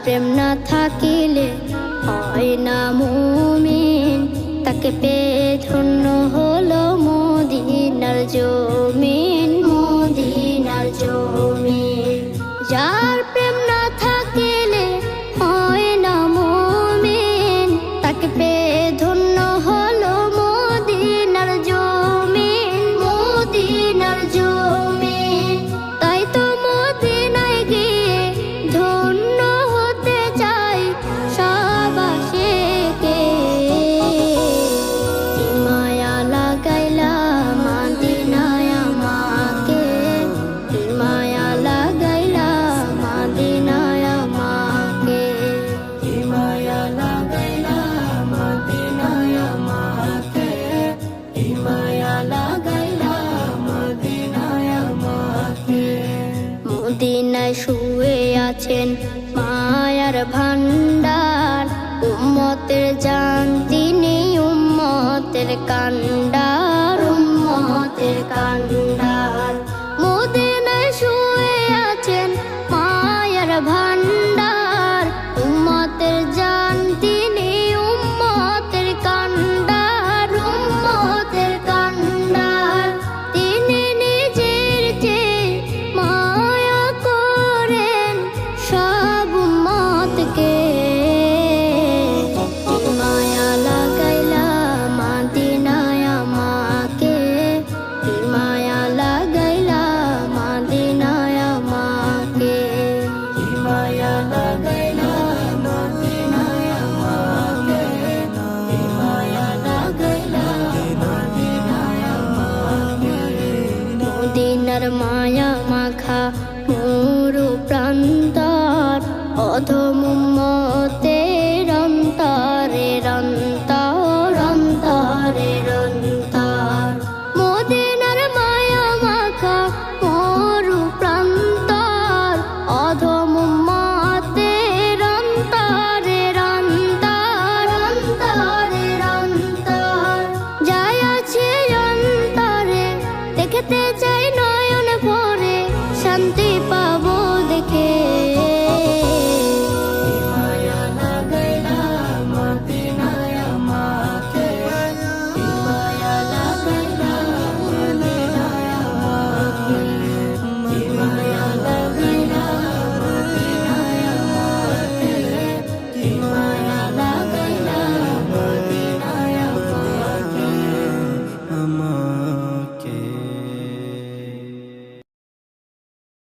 প্রেম না থাকিলে হয় না মুমিন, তাকে পেয়ে ধন্য হলো মদিনার জমিন, মদিনার জমিন। যার প্রেম না থাকিলে হয় না মুমিন, তাকে পেয়ে ধন্য হলো মদিনার জমিন, মদিনার জমিন। তাই তো মদিনায় গিয়ে ধন্য হতে চাই সব আশিকে। মায়া লাগাইলা মদিনায় আমাকে, মায়া লাগাইলা মদিনায় আমাকে, মায়া লাগাইলা মদিনায় আমাকে, মায়া লাগাইলা মদিনায় আমাকে। মদিনায় শুয়ে আছেন মায়ার ভান্ডার, উম্মতের জান তিনি, উম্মতের কান্ডার, উম্মতের কান্ডার। মদিনায় শুয়ে আছেন মায়ার ভান্ডার, উম্মতের জান তিনি, উম্মতের কান্ডার, উম্মতের কান্ডার। তিনি নিজের চেয়ে মায়া করেন সব উম্মতকে। মায়া লাগাইলা মদিনায় আমাকে, মায়া লাগাইলা মদিনায় আমাকে, মায়া লাগাইলা মদিনায় আমাকে, মায়া লাগাইলা মদিনায় আমাকে। মদিনার মায়া মাখা মরু প্রান্তর, অধম